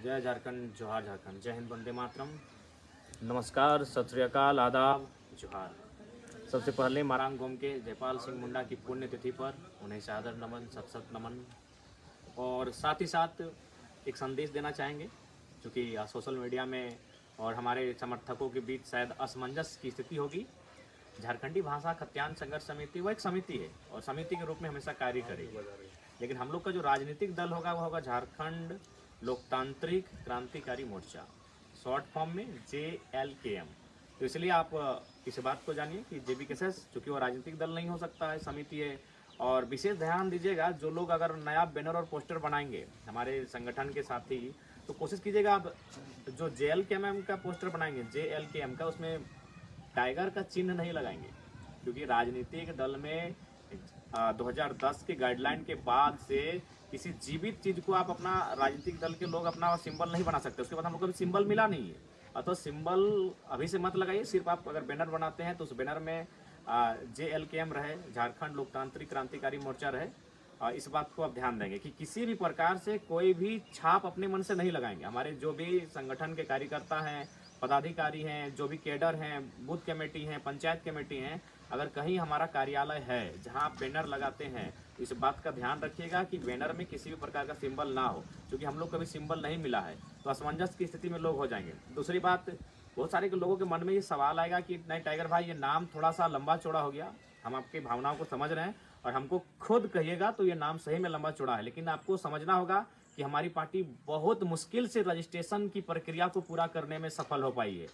जय झारखंड, जोहार झारखंड, जय हिंद, वंदे मातरम। नमस्कार, सत श्री अकाल, आदाब, जोहार। सबसे पहले मारांग गोम के जयपाल सिंह मुंडा की पुण्यतिथि पर उन्हें सादर नमन, सत सत नमन। और साथ ही साथ एक संदेश देना चाहेंगे, क्योंकि सोशल मीडिया में और हमारे समर्थकों के बीच शायद असमंजस की स्थिति होगी। झारखंडी भाषा खत्यान संघर्ष समिति वो एक समिति है और समिति के रूप में हमेशा कार्य करेगी, लेकिन हम लोग का जो राजनीतिक दल होगा वो होगा झारखंड लोकतांत्रिक क्रांतिकारी मोर्चा, शॉर्ट फॉर्म में JLKM। तो इसलिए आप इस बात को जानिए कि JBKSS चूँकि वो राजनीतिक दल नहीं हो सकता है, समिति है। और विशेष ध्यान दीजिएगा, जो लोग अगर नया बैनर और पोस्टर बनाएंगे हमारे संगठन के साथी, तो कोशिश कीजिएगा आप जो JLKM का पोस्टर बनाएंगे, JLKM का, उसमें टाइगर का चिन्ह नहीं लगाएंगे, क्योंकि राजनीतिक दल में 2010 के गाइडलाइन के बाद से किसी जीवित चीज को आप अपना राजनीतिक दल के लोग अपना सिंबल नहीं बना सकते। उसके बाद हम लोग को भी सिंबल मिला नहीं है, अतः सिंबल अभी से मत लगाइए। सिर्फ आप अगर बैनर बनाते हैं तो उस बैनर में JLKM रहे, झारखंड लोकतांत्रिक क्रांतिकारी मोर्चा रहे। इस बात को आप ध्यान देंगे कि किसी भी प्रकार से कोई भी छाप अपने मन से नहीं लगाएंगे। हमारे जो भी संगठन के कार्यकर्ता हैं, पदाधिकारी हैं, जो भी कैडर हैं, बूथ कमेटी हैं, पंचायत कमेटी हैं, अगर कहीं हमारा कार्यालय है जहां आप बैनर लगाते हैं, तो इस बात का ध्यान रखिएगा कि बैनर में किसी भी प्रकार का सिंबल ना हो, क्योंकि हम लोग को भी सिंबल नहीं मिला है, तो असमंजस की स्थिति में लोग हो जाएंगे। दूसरी बात, बहुत सारे लोगों के मन में ये सवाल आएगा कि नहीं टाइगर भाई, ये नाम थोड़ा सा लंबा चौड़ा हो गया। हम आपकी भावनाओं को समझ रहे हैं और हमको खुद कहिएगा तो ये नाम सही में लंबा चौड़ा है, लेकिन आपको समझना होगा कि हमारी पार्टी बहुत मुश्किल से रजिस्ट्रेशन की प्रक्रिया को पूरा करने में सफल हो पाई है।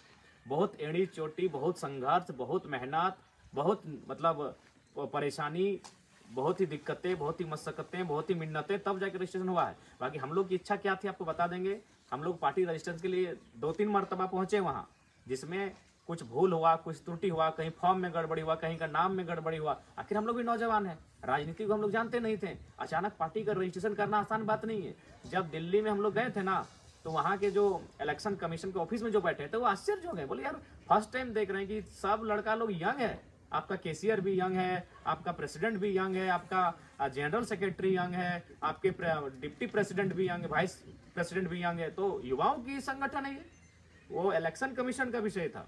बहुत एड़ी चोटी, बहुत संघर्ष, बहुत मेहनत, बहुत मतलब परेशानी, बहुत ही दिक्कतें, बहुत ही मशक्कतें, बहुत ही मिन्नतें, तब जाकर रजिस्ट्रेशन हुआ है। बाकी हम लोग की इच्छा क्या थी आपको बता देंगे। हम लोग पार्टी रजिस्ट्रेशन के लिए 2-3 मरतबा पहुंचे वहाँ, जिसमें कुछ भूल हुआ, कुछ त्रुटि हुआ, कहीं फॉर्म में गड़बड़ी हुआ, कहीं का नाम में गड़बड़ी हुआ। आखिर हम लोग भी नौजवान हैं, राजनीति को हम लोग जानते नहीं थे। अचानक पार्टी का रजिस्ट्रेशन करना आसान बात नहीं है। जब दिल्ली में हम लोग गए थे ना, तो वहाँ के जो इलेक्शन कमीशन के ऑफिस में जो बैठे थे वो आश्चर्य हो गए, बोले यार फर्स्ट टाइम देख रहे हैं कि सब लड़का लोग यंग है। आपका केसीआर भी यंग है, आपका प्रेसिडेंट भी यंग है, आपका जनरल सेक्रेटरी यंग है, आपके डिप्टी प्रेसिडेंट भी यंग है, वाइस प्रेसिडेंट भी यंग है। तो युवाओं की संगठन है ये, वो इलेक्शन कमीशन का विषय था।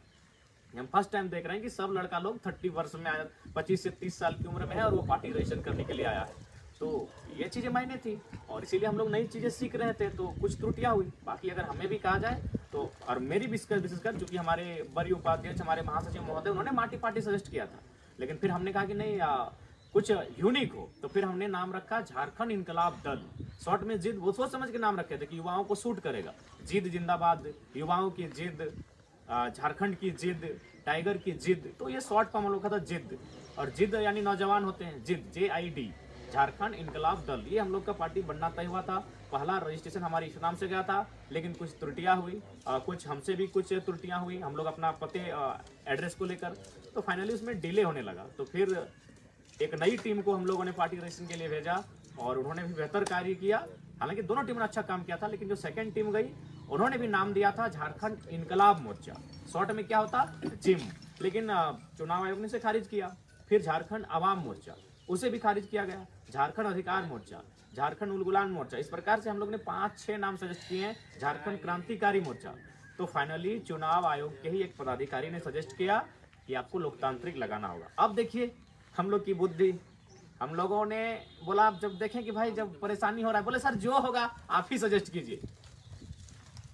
हम फर्स्ट टाइम देख रहे हैं कि सब लड़का लोग 30 वर्ष में आया, 25 से 30 साल की उम्र में है और वो पार्टी रजिस्ट्रेशन करने के लिए आया है। तो ये चीज़ें मायने थी और इसीलिए हम लोग नई चीज़ें सीख रहे थे, तो कुछ त्रुटियां हुई। बाकी अगर हमें भी कहा जाए तो, और मेरी विशेषकर चूंकि हमारे वरीय उपाध्यक्ष, हमारे महासचिव महोदय, उन्होंने माटी पार्टी सजेस्ट किया था, लेकिन फिर हमने कहा कि नहीं कुछ यूनिक हो, तो फिर हमने नाम रखा झारखंड इनकलाब दल, शॉर्ट में जिद। वो सोच समझ के नाम रखे थे कि युवाओं को सूट करेगा। जिद जिंदाबाद, युवाओं की जिद, झारखंड की जिद, टाइगर की जिद, तो ये शॉर्ट फॉर्म हम लोग का था जिद। और जिद यानी नौजवान होते हैं, जिद JID, झारखंड इनकलाब दल, ये हम लोग का पार्टी बनना तय हुआ था। पहला रजिस्ट्रेशन हमारे इस नाम से गया था, लेकिन कुछ त्रुटियां हुई, कुछ हमसे भी कुछ त्रुटियां हुई, हम लोग अपना पते एड्रेस को लेकर, तो फाइनली उसमें डिले होने लगा। तो फिर एक नई टीम को हम लोगों ने पार्टी रजिस्ट्रेशन के लिए भेजा और उन्होंने भी बेहतर कार्य किया। हालांकि दोनों टीमों ने अच्छा काम किया था, लेकिन जो सेकंड टीम गई उन्होंने भी नाम दिया था झारखंड इनकलाब मोर्चा, शॉर्ट में क्या होता जिम, लेकिन चुनाव आयोग ने इसे खारिज किया। फिर झारखंड अवाम मोर्चा, उसे भी खारिज किया गया। झारखंड अधिकार मोर्चा, झारखंड उलगुलान मोर्चा, इस प्रकार से हम लोग ने 5-6 नाम सजेस्ट किए हैं। झारखंड क्रांतिकारी मोर्चा, तो फाइनली चुनाव आयोग के ही एक पदाधिकारी ने सजेस्ट किया कि आपको लोकतांत्रिक लगाना होगा। अब देखिए हम लोग की बुद्धि, हम लोगों ने बोला आप जब देखें कि भाई जब परेशानी हो रहा है, बोले सर जो होगा आप ही सजेस्ट कीजिए।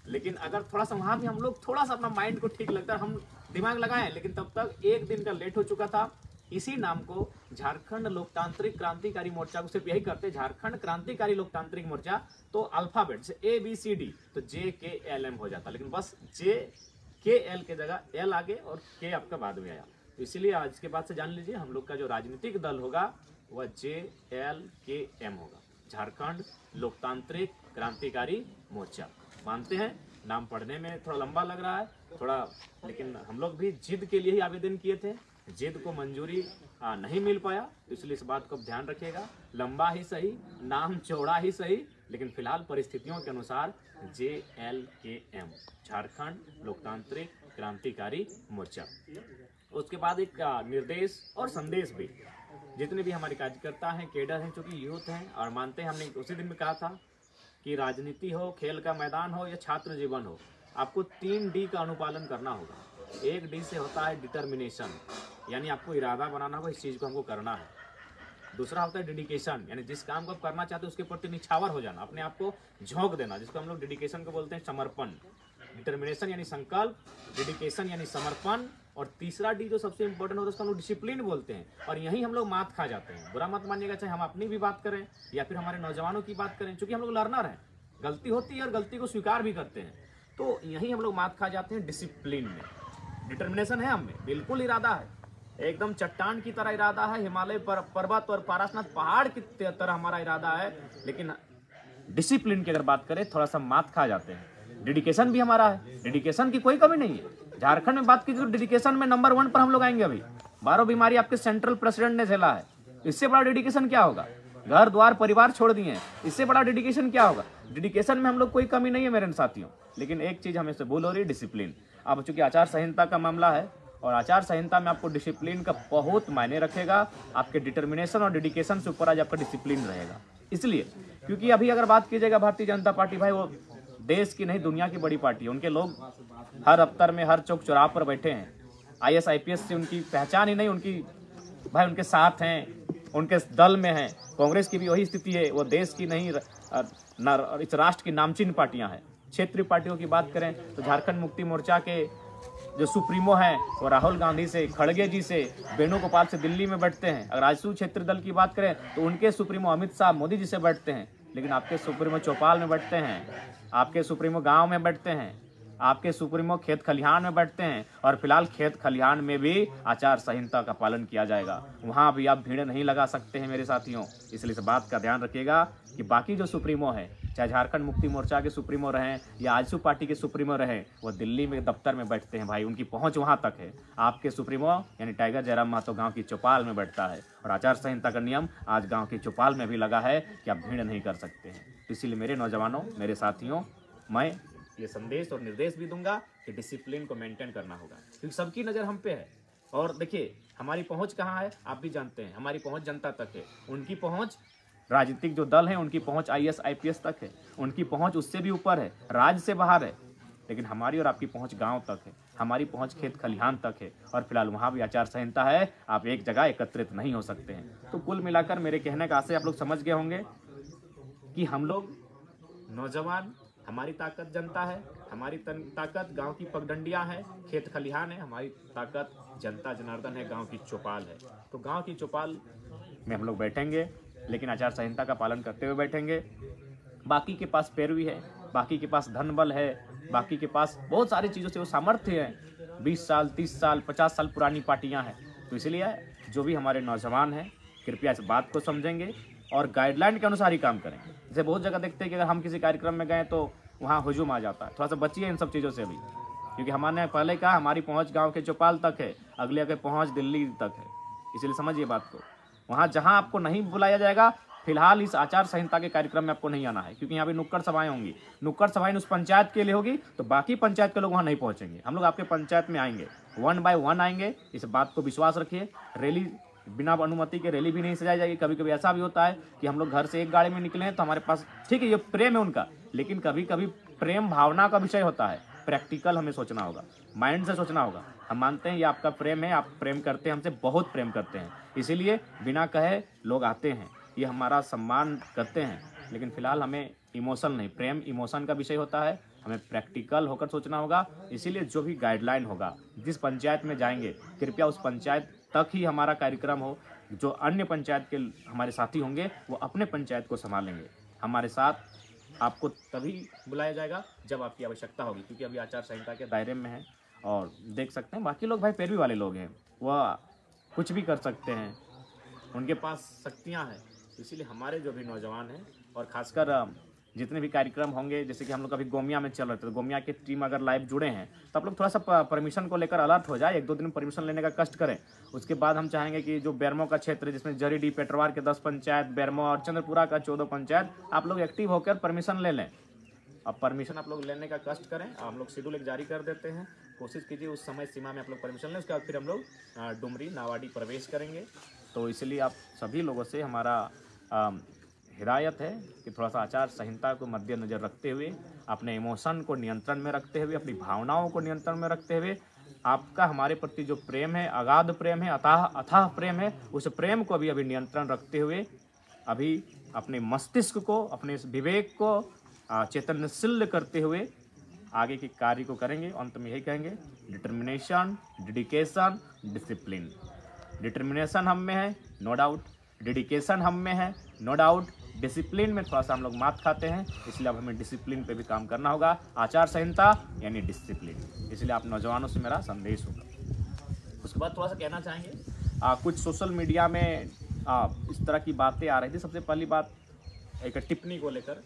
लेकिन अगर थोड़ा सा वहां भी हम लोग थोड़ा सा अपना माइंड को ठीक लगता है, हम दिमाग लगाए, लेकिन तब तक एक दिन का लेट हो चुका था। इसी नाम को झारखंड लोकतांत्रिक क्रांतिकारी मोर्चा को सिर्फ यही करते, झारखंड क्रांतिकारी लोकतांत्रिक मोर्चा, तो अल्फाबेट से ABCD, तो JKLM हो जाता, लेकिन बस JKL के जगह L आगे और K आपका बाद में आया। तो इसीलिए आज के बाद से जान लीजिए, हम लोग का जो राजनीतिक दल होगा वह JLKM होगा, झारखंड लोकतांत्रिक क्रांतिकारी मोर्चा। मानते हैं नाम पढ़ने में थोड़ा लंबा लग रहा है थोड़ा, लेकिन हम लोग भी जिद के लिए ही आवेदन किए थे, जिद को मंजूरी नहीं मिल पाया, तो इसलिए इस बात को ध्यान रखिएगा। लंबा ही सही, नाम चौड़ा ही सही, लेकिन फिलहाल परिस्थितियों के अनुसार JLKM, झारखंड लोकतांत्रिक क्रांतिकारी मोर्चा। उसके बाद एक निर्देश और संदेश भी, जितने भी हमारे कार्यकर्ता हैं, केडर हैं, चूंकि यूथ हैं और मानते हैं, हमने उसी दिन में कहा था कि राजनीति हो, खेल का मैदान हो या छात्र जीवन हो, आपको 3D का अनुपालन करना होगा। 1D से होता है डिटर्मिनेशन, यानी आपको इरादा बनाना होगा इस चीज़ को हमको करना है। दूसरा होता है डेडिकेशन, यानी जिस काम को आप करना चाहते हो उसके प्रति निछावर हो जाना, अपने आप को झोंक देना, जिसको हम लोग डेडिकेशन को बोलते हैं समर्पण। डिटर्मिनेशन यानी संकल्प, डेडिकेशन यानी समर्पण, और तीसरा डी जो सबसे इंपॉर्टेंट होता है उसको हम लोग डिसिप्लिन बोलते हैं। और यही हम लोग मात खा जाते हैं। बुरा मत मानिएगा, चाहे हम अपनी भी बात करें या फिर हमारे नौजवानों की बात करें, क्योंकि हम लोग लर्नर हैं, गलती होती है और गलती को स्वीकार भी करते हैं, तो यही हम लोग मात खा जाते हैं डिसिप्लिन में। डिटर्मिनेशन है हमें, बिल्कुल इरादा है, एकदम चट्टान की तरह इरादा है, हिमालय पर्वत और पारसनाथ पहाड़ की तरह हमारा इरादा है, लेकिन डिसिप्लिन की अगर बात करें थोड़ा सा मात खा जाते हैं। डेडिकेशन भी हमारा है, डेडिकेशन की कोई कमी नहीं है। झारखंड में बात कीजिए तो डेडिकेशन में नंबर 1 पर हम लोग आएंगे। अभी 12 बीमारी आपके सेंट्रल प्रेसिडेंट ने झेला है, इससे बड़ा डेडिकेशन क्या होगा? घर द्वार परिवार छोड़ दिए, इससे बड़ा डेडिकेशन क्या होगा? डेडिकेशन में हम लोग कोई कमी नहीं है मेरे साथियों, लेकिन एक चीज हमें से भूल हो रही है, डिसिप्लिन। अब चूंकि आचार संहिता का मामला है और आचार संहिता में आपको डिसिप्लिन का बहुत मायने रखेगा, आपके डिटर्मिनेशन और डेडिकेशन से ऊपर आज आपका डिसिप्लिन रहेगा। इसलिए क्योंकि अभी अगर बात कीजिएगा भारतीय जनता पार्टी, भाई वो देश की नहीं दुनिया की बड़ी पार्टी है। उनके लोग हर अफ्तर में हर चौक चौराहे पर बैठे हैं। IAS IPS से उनकी पहचान ही नहीं, उनकी भाई उनके साथ हैं, उनके दल में हैं। कांग्रेस की भी वही स्थिति है, वो देश की नहीं इस राष्ट्र की नामचीन पार्टियां हैं। क्षेत्रीय पार्टियों की बात करें तो झारखंड मुक्ति मोर्चा के जो सुप्रीमो हैं वो राहुल गांधी से, खड़गे जी से, वेणुगोपाल से दिल्ली में बैठते हैं। अगर राजसूय क्षेत्र दल की बात करें तो उनके सुप्रीमो अमित शाह मोदी जी से बैठते हैं, लेकिन आपके सुप्रीमो चौपाल में बैठते हैं, आपके सुप्रीमो गांव में बैठते हैं, आपके सुप्रीमो खेत खलिहान में बैठते हैं। और फिलहाल खेत खलिहान में भी आचार संहिता का पालन किया जाएगा, वहां भी आप भीड़ नहीं लगा सकते हैं मेरे साथियों। इसलिए इस बात का ध्यान रखिएगा कि बाकी जो सुप्रीमो है, चाहे झारखंड मुक्ति मोर्चा के सुप्रीमो रहें या आजसू पार्टी के सुप्रीमो रहें, वो दिल्ली में दफ्तर में बैठते हैं भाई, उनकी पहुंच वहां तक है। आपके सुप्रीमो यानी टाइगर जयराम महतो गांव की चौपाल में बैठता है, और आचार संहिता का नियम आज गांव की चौपाल में भी लगा है कि आप भीड़ नहीं कर सकते हैं। इसीलिए मेरे नौजवानों, मेरे साथियों, मैं ये संदेश और निर्देश भी दूंगा कि डिसिप्लिन को मेंटेन करना होगा, क्योंकि सबकी नज़र हम पे है। और देखिए हमारी पहुंच कहाँ है, आप भी जानते हैं, हमारी पहुंच जनता तक है। उनकी पहुंच राजनीतिक जो दल हैं उनकी पहुंच IAS IPS तक है, उनकी पहुंच उससे भी ऊपर है, राज्य से बाहर है। लेकिन हमारी और आपकी पहुंच गांव तक है, हमारी पहुंच खेत खलिहान तक है, और फिलहाल वहां भी आचार संहिता है, आप एक जगह एकत्रित नहीं हो सकते हैं। तो कुल मिलाकर मेरे कहने का आशय आप लोग समझ गए होंगे कि हम लोग नौजवान, हमारी ताकत जनता है, हमारी ताकत गांव की पगडंडियां है, खेत खलिहान है, हमारी ताकत जनता जनार्दन है, गांव की चौपाल है। तो गांव की चौपाल में हम लोग बैठेंगे, लेकिन आचार संहिता का पालन करते हुए बैठेंगे। बाकी के पास पैरवी है, बाकी के पास धन बल है, बाकी के पास बहुत सारी चीज़ों से वो सामर्थ्य है। 20 साल 30 साल 50 साल पुरानी पार्टियां हैं। तो इसलिए जो भी हमारे नौजवान हैं कृपया इस बात को समझेंगे और गाइडलाइन के अनुसार ही काम करेंगे। जैसे बहुत जगह देखते हैं कि अगर हम किसी कार्यक्रम में गए तो वहाँ हुजूम आ जाता है। थोड़ा सा बचिए इन सब चीज़ों से भी, क्योंकि हमने पहले कहा हमारी पहुँच गाँव के चौपाल तक है, अगले के पहुँच दिल्ली तक है। इसलिए समझिए बात को। वहाँ जहाँ आपको नहीं बुलाया जाएगा, फिलहाल इस आचार संहिता के कार्यक्रम में आपको नहीं आना है, क्योंकि यहाँ पे नुक्कड़ सभाएं होंगी। नुक्कड़ सभाएं उस पंचायत के लिए होगी, तो बाकी पंचायत के लोग वहाँ नहीं पहुँचेंगे। हम लोग आपके पंचायत में आएंगे, 1 बाय 1 आएंगे। इस बात को विश्वास रखिए। रैली बिना अनुमति के रैली भी नहीं सजाई जाएगी। कभी कभी ऐसा भी होता है कि हम लोग घर से एक गाड़ी में निकले हैं तो हमारे पास, ठीक है ये प्रेम है उनका, लेकिन कभी कभी प्रेम भावना का विषय होता है। प्रैक्टिकल हमें सोचना होगा, माइंड से सोचना होगा। हम मानते हैं ये आपका प्रेम है, आप प्रेम करते हैं, हमसे बहुत प्रेम करते हैं, इसीलिए बिना कहे लोग आते हैं, ये हमारा सम्मान करते हैं। लेकिन फिलहाल हमें इमोशन नहीं, प्रेम इमोशन का विषय होता है, हमें प्रैक्टिकल होकर सोचना होगा। इसीलिए जो भी गाइडलाइन होगा, जिस पंचायत में जाएंगे कृपया उस पंचायत तक ही हमारा कार्यक्रम हो। जो अन्य पंचायत के हमारे साथी होंगे वो अपने पंचायत को संभालेंगे। हमारे साथ आपको तभी बुलाया जाएगा जब आपकी आवश्यकता होगी, क्योंकि अभी आचार संहिता के दायरे में है। और देख सकते हैं बाकी लोग भाई पैरवी वाले लोग हैं, वह कुछ भी कर सकते हैं, उनके पास शक्तियाँ हैं। इसीलिए हमारे जो भी नौजवान हैं और ख़ासकर जितने भी कार्यक्रम होंगे, जैसे कि हम लोग अभी गोमिया में चल रहे थे, तो गोमिया की टीम अगर लाइव जुड़े हैं तो आप लोग थोड़ा सा परमिशन को लेकर अलर्ट हो जाए, 1-2 दिन परमिशन लेने का कष्ट करें। उसके बाद हम चाहेंगे कि जो बेरमो का क्षेत्र है, जिसमें जरीडी पेटरवार के 10 पंचायत, बेरमो और चंद्रपुरा का 14 पंचायत, आप लोग एक्टिव होकर परमिशन ले लें। अब परमिशन आप लोग लेने का कष्ट करें, हम लोग शेड्यूल एक जारी कर देते हैं, कोशिश कीजिए उस समय सीमा में आप लोग परमिशन लें। उसके बाद फिर हम लोग डुमरी नावाडी प्रवेश करेंगे। तो इसलिए आप सभी लोगों से हमारा हिदायत है कि थोड़ा सा आचार संहिता को मद्देनजर रखते हुए, अपने इमोशन को नियंत्रण में रखते हुए, अपनी भावनाओं को नियंत्रण में रखते हुए, आपका हमारे प्रति जो प्रेम है, अगाध प्रेम है, अथाह प्रेम है, उस प्रेम को अभी नियंत्रण रखते हुए अभी अपने मस्तिष्क को, अपने इस विवेक को चैतन्यशील करते हुए आगे के कार्य को करेंगे। अंत में यही कहेंगे, डिटर्मिनेशन, डेडिकेशन, डिसिप्लिन। डिटर्मिनेशन हम में है, नो डाउट। डेडिकेशन हम में है, नो डाउट। डिसिप्लिन में थोड़ा सा हम लोग मात खाते हैं, इसलिए अब हमें डिसिप्लिन पे भी काम करना होगा। आचार संहिता यानी डिसिप्लिन, इसलिए आप नौजवानों से मेरा संदेश होगा। उसके बाद थोड़ा सा कहना चाहेंगे, कुछ सोशल मीडिया में इस तरह की बातें आ रही थी। सबसे पहली बात, एक टिप्पणी को लेकर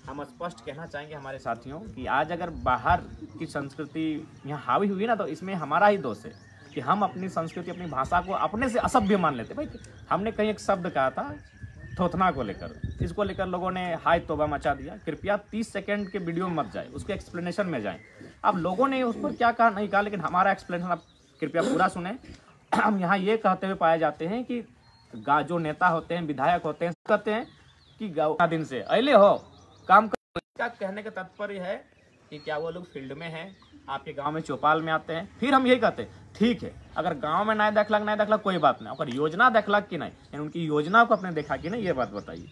हम स्पष्ट कहना चाहेंगे हमारे साथियों कि आज अगर बाहर की संस्कृति यहाँ हावी हुई ना, तो इसमें हमारा ही दोष है कि हम अपनी संस्कृति, अपनी भाषा को अपने से असभ्य मान लेते। भाई हमने कहीं एक शब्द कहा था थोथना को लेकर, इसको लेकर लोगों ने हाय तौबा मचा दिया। कृपया 30 सेकंड के वीडियो में मत जाए, उसके एक्सप्लेनेशन में जाएं। अब लोगों ने उस पर क्या कहा नहीं कहा, लेकिन हमारा एक्सप्लेनेशन आप कृपया पूरा सुने। हम यहाँ ये कहते हुए पाए जाते हैं कि जो नेता होते हैं, विधायक होते हैं, कहते हैं कि गाँव दिन से अले हो काम कर। क्या कहने का तात्पर्य है कि क्या वो लोग फील्ड में हैं, आपके गांव में चौपाल में आते हैं, फिर हम यही कहते हैं ठीक है, अगर गांव में नहीं देखलक कोई बात नहीं, अगर योजना देखलक कि नहीं, यानी उनकी योजना को अपने देखा कि नहीं, ये बात बताइए।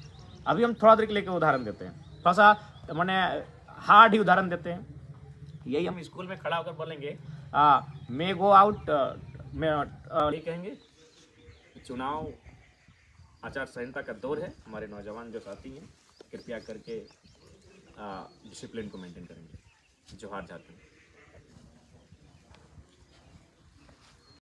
अभी हम थोड़ा देर के लेकर उदाहरण देते हैं, थोड़ा सा मैंने हार्ड ही उदाहरण देते हैं। यही हम स्कूल में खड़ा होकर बोलेंगे मे गो आउट, ये कहेंगे चुनाव आचार संहिता का दौर है, हमारे नौजवान जो साथी हैं कृपया करके डिसिप्लिन को मेंटेन करेंगे। जोहार चाहते हैं।